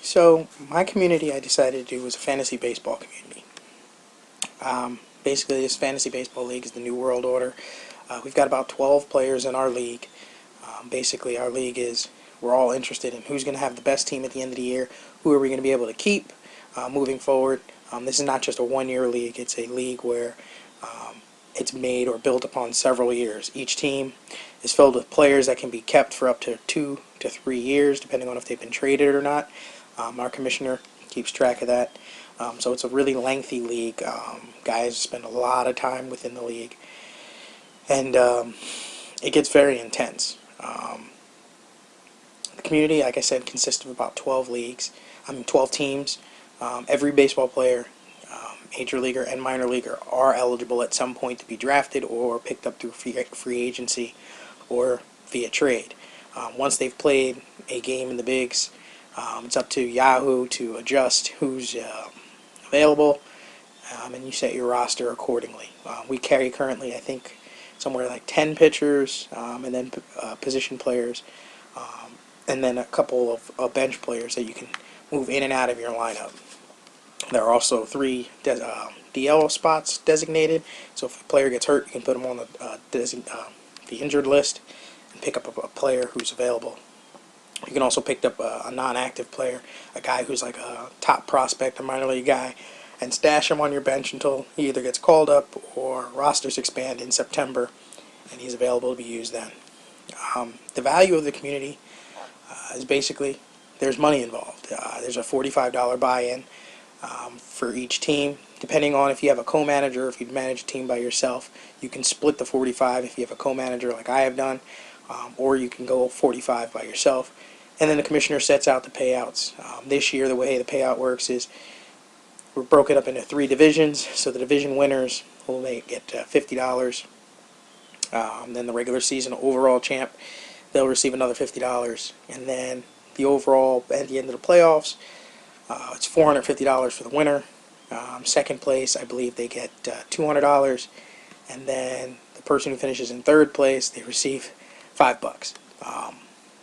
So my community I decided to do was a fantasy baseball community. Basically, this fantasy baseball league is the New World Order. We've got about 12 players in our league. Basically, our league is we're all interested in who's going to have the best team at the end of the year, who are we going to be able to keep moving forward. This is not just a one-year league, it's a league where it's made or built upon several years. Each team is filled with players that can be kept for up to 2 to 3 years, depending on if they've been traded or not. Our commissioner keeps track of that. So it's a really lengthy league. Guys spend a lot of time within the league, and it gets very intense. The community, like I said, consists of about 12 teams. Every baseball player, major leaguer and minor leaguer, are eligible at some point to be drafted or picked up through free agency or via trade. Once they've played a game in the bigs, it's up to Yahoo to adjust who's available, and you set your roster accordingly. We carry currently, I think, somewhere like 10 pitchers, and then position players, and then a couple of bench players that you can move in and out of your lineup. There are also three DL spots designated, so if a player gets hurt, you can put them on the injured list and pick up a player who's available. You can also pick up a non-active player, a guy who's like a top prospect, a minor league guy, and stash him on your bench until he either gets called up or rosters expand in September, and he's available to be used then. The value of the community is basically there's money involved. There's a $45 buy-in for each team. Depending on if you have a co-manager, if you manage a team by yourself, you can split the 45 if you have a co-manager like I have done, or you can go 45 by yourself. And then the commissioner sets out the payouts. This year, the way the payout works is we're broken up into 3 divisions. So the division winners will get $50. Then the regular season overall champ, they'll receive another $50. And then the overall at the end of the playoffs, it's $450 for the winner. Second place, I believe they get $200, and then the person who finishes in third place, they receive $5.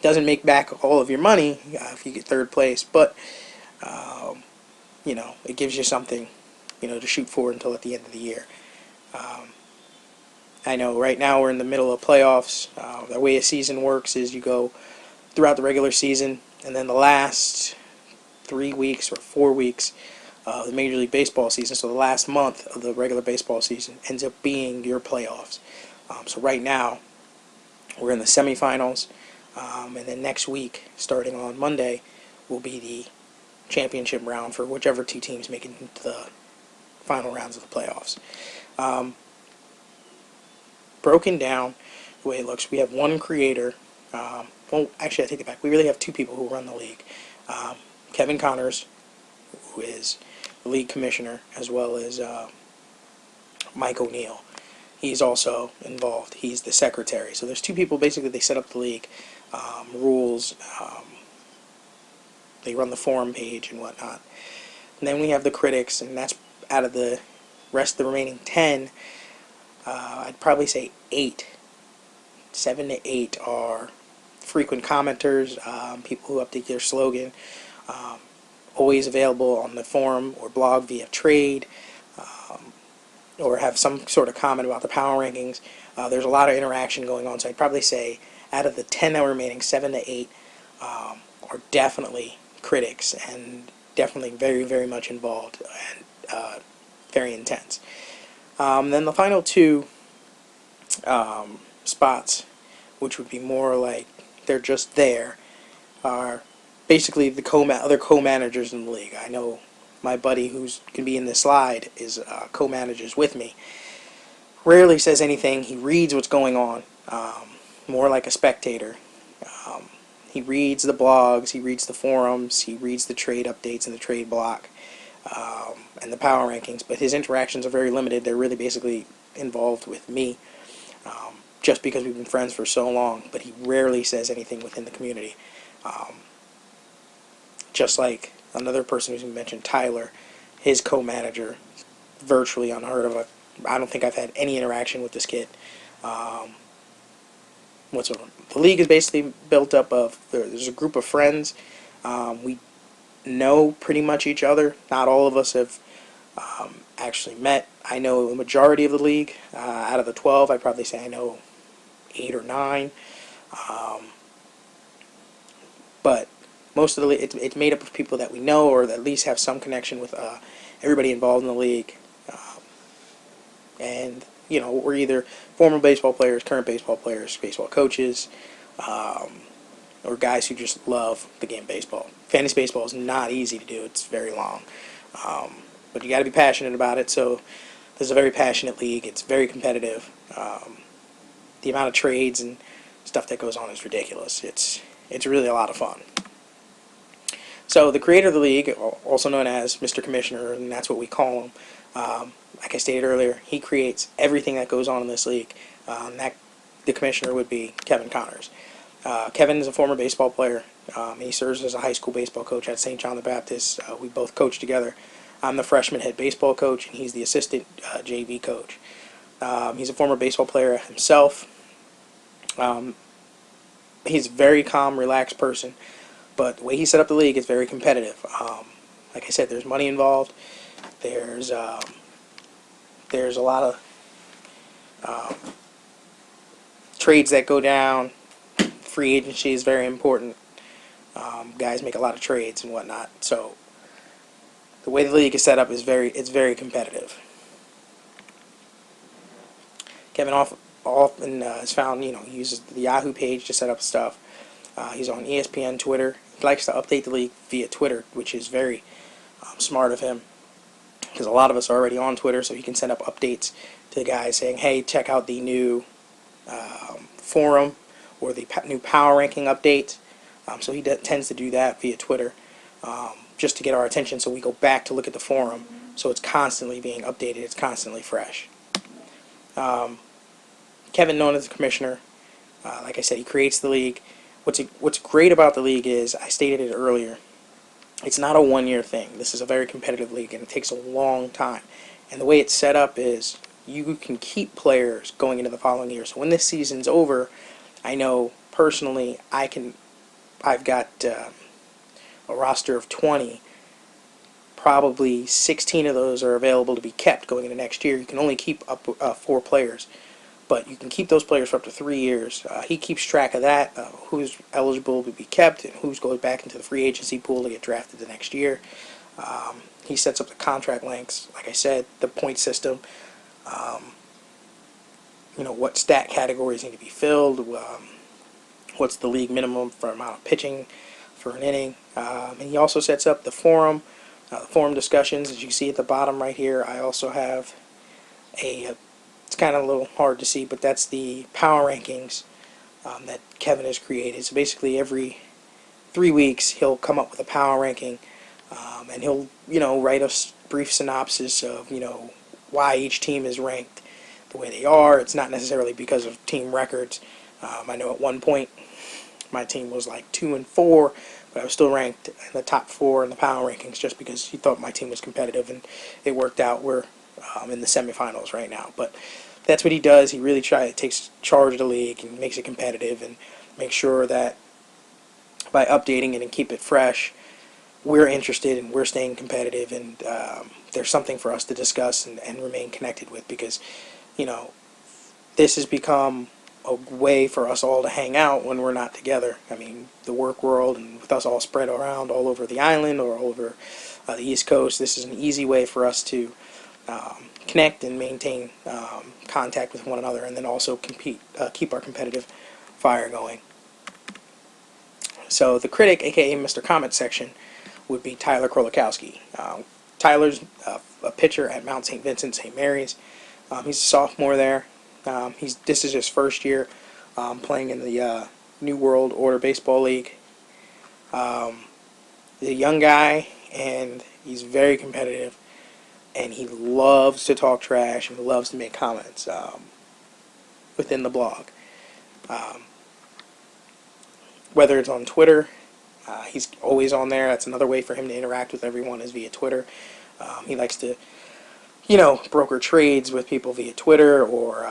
Doesn't make back all of your money if you get third place, but it gives you something to shoot for until at the end of the year. I know right now we're in the middle of playoffs. The way a season works is you go throughout the regular season, and then the last 3 weeks or 4 weeks of the Major League Baseball season, so the last month of the regular baseball season, ends up being your playoffs. So right now, we're in the semifinals, and then next week, starting on Monday, will be the championship round for whichever 2 teams make it into the final rounds of the playoffs. Broken down the way it looks, we have one creator. Well, actually, I take it back. We really have 2 people who run the league. Kevin Connors, who is the league commissioner, as well as Mike O'Neill. He's also involved. He's the secretary. So there's 2 people. Basically, they set up the league rules. They run the forum page and whatnot. And then we have the critics, and that's out of the rest of the remaining 10. I'd probably say 7 to 8 are frequent commenters, people who update their slogan. Always available on the forum or blog via trade, or have some sort of comment about the power rankings. There's a lot of interaction going on, so I'd probably say out of the 10 that are remaining, 7 to 8 are definitely critics and definitely very, very much involved and very intense. Then the final 2 spots, which would be more like they're just there, are basically the other co-managers in the league. I know my buddy who's can be in this slide is co-managers with me. Rarely says anything. He reads what's going on, more like a spectator. He reads the blogs, he reads the forums, he reads the trade updates in the trade block, and the power rankings, but his interactions are very limited. They're really basically involved with me, just because we've been friends for so long, but he rarely says anything within the community. Just like another person who's been mentioned, Tyler, his co-manager, virtually unheard of. I don't think I've had any interaction with this kid whatsoever. The league is basically built up of, there's a group of friends. We know pretty much each other. Not all of us have actually met. I know the majority of the league. Out of the 12, I'd probably say I know 8 or 9. Um, but most of the league, it's made up of people that we know or at least have some connection with everybody involved in the league. And, we're either former baseball players, current baseball players, baseball coaches, um, or guys who just love the game of baseball. Fantasy baseball is not easy to do. It's very long. But you got to be passionate about it. So this is a very passionate league. It's very competitive. The amount of trades and stuff that goes on is ridiculous. It's really a lot of fun. So the creator of the league, also known as Mr. Commissioner, and that's what we call him, like I stated earlier, he creates everything that goes on in this league. The commissioner would be Kevin Connors. Kevin is a former baseball player. He serves as a high school baseball coach at St. John the Baptist. We both coach together. I'm the freshman head baseball coach, and he's the assistant JV coach. He's a former baseball player himself. He's a very calm, relaxed person, but the way he set up the league is very competitive. Like I said, there's money involved. There's a lot of trades that go down. Free agency is very important. Guys make a lot of trades and whatnot. So the way the league is set up is very competitive. Kevin often is found, he uses the Yahoo page to set up stuff. He's on ESPN, Twitter. He likes to update the league via Twitter, which is very smart of him, because a lot of us are already on Twitter, so he can send up updates to the guys saying, hey, check out the new forum or the new power ranking updates. So he tends to do that via Twitter, just to get our attention, so we go back to look at the forum, so it's constantly being updated, it's constantly fresh. Kevin, known as the commissioner, like I said, he creates the league. What's great about the league is, I stated it earlier, it's not a one-year thing. This is a very competitive league, and it takes a long time. And the way it's set up is you can keep players going into the following year. So when this season's over, I know personally I've got a roster of 20. Probably 16 of those are available to be kept going into next year. You can only keep up 4 players, but you can keep those players for up to 3 years. He keeps track of that, who's eligible to be kept and who's goes back into the free agency pool to get drafted the next year. He sets up the contract lengths, like I said, the point system, what stat categories need to be filled, what's the league minimum for amount of pitching for an inning. And he also sets up the forum discussions, as you see at the bottom right here. I also have it's kind of a little hard to see, but that's the power rankings that Kevin has created. So basically every 3 weeks he'll come up with a power ranking, and he'll write a brief synopsis of why each team is ranked the way they are. It's not necessarily because of team records. I know at one point my team was like 2 and 4, but I was still ranked in the top 4 in the power rankings just because he thought my team was competitive, and it worked out. We're in the semifinals right now, but that's what he does. He really takes charge of the league and makes it competitive, and makes sure that by updating it and keep it fresh, we're interested and we're staying competitive, and there's something for us to discuss and remain connected with, because this has become a way for us all to hang out when we're not together. I mean, the work world, and with us all spread around all over the island or all over the East Coast, this is an easy way for us to connect and maintain contact with one another, and then also keep our competitive fire going. So the critic, aka Mr. Comment section, would be Tyler Krolikowski. Tyler's a pitcher at Mount St. Vincent St. Mary's. He's a sophomore there. This is his first year playing in the New World Order Baseball League. He's a young guy, and he's very competitive, and he loves to talk trash and loves to make comments within the blog. Whether it's on Twitter, he's always on there. That's another way for him to interact with everyone, is via Twitter. He likes to, broker trades with people via Twitter, or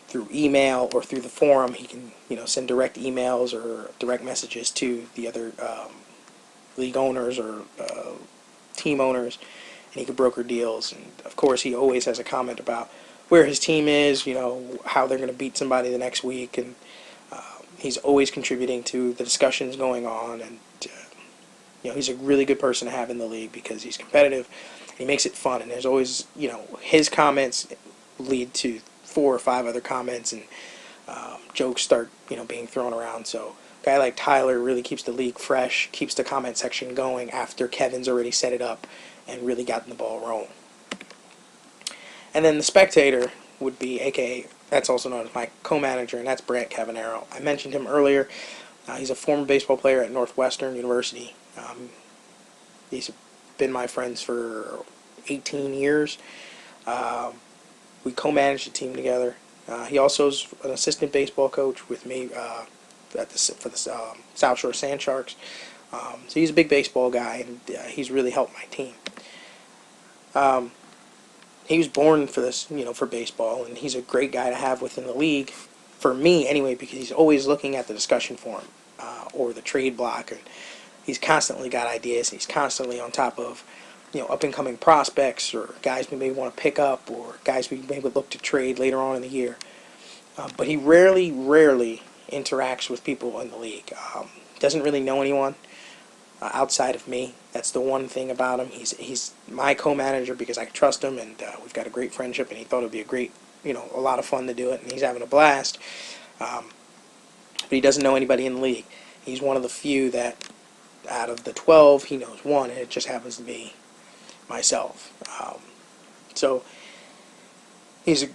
through email, or through the forum. He can, send direct emails or direct messages to the other league owners or team owners, and he could broker deals. And of course, he always has a comment about where his team is, how they're going to beat somebody the next week, and he's always contributing to the discussions going on. And he's a really good person to have in the league because he's competitive. He makes it fun, and there's always, his comments lead to 4 or 5 other comments, and jokes start, being thrown around. So a guy like Tyler really keeps the league fresh, keeps the comment section going after Kevin's already set it up and really gotten the ball rolling. And then the spectator would be, aka, that's also known as my co-manager, and that's Brant Cavanero. I mentioned him earlier. He's a former baseball player at Northwestern University. He's been my friends for 18 years. We co-managed the team together. He also is an assistant baseball coach with me for the South Shore Sand Sharks. So he's a big baseball guy, and he's really helped my team. He was born for this, for baseball, and he's a great guy to have within the league, for me anyway, because he's always looking at the discussion forum or the trade block, and he's constantly got ideas. He's constantly on top of, up-and-coming prospects or guys we may want to pick up or guys we may look to trade later on in the year. But he rarely interacts with people in the league. Doesn't really know anyone outside of me. That's the one thing about him. He's my co-manager because I trust him, and we've got a great friendship, and he thought it would be a great, a lot of fun to do it, and he's having a blast. But he doesn't know anybody in the league. He's one of the few that, out of the 12, he knows one, and it just happens to be myself. So he's a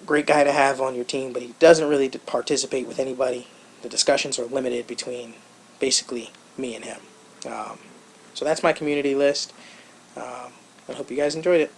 great guy to have on your team, but he doesn't really participate with anybody. The discussions are limited between basically me and him. So that's my community list. I hope you guys enjoyed it.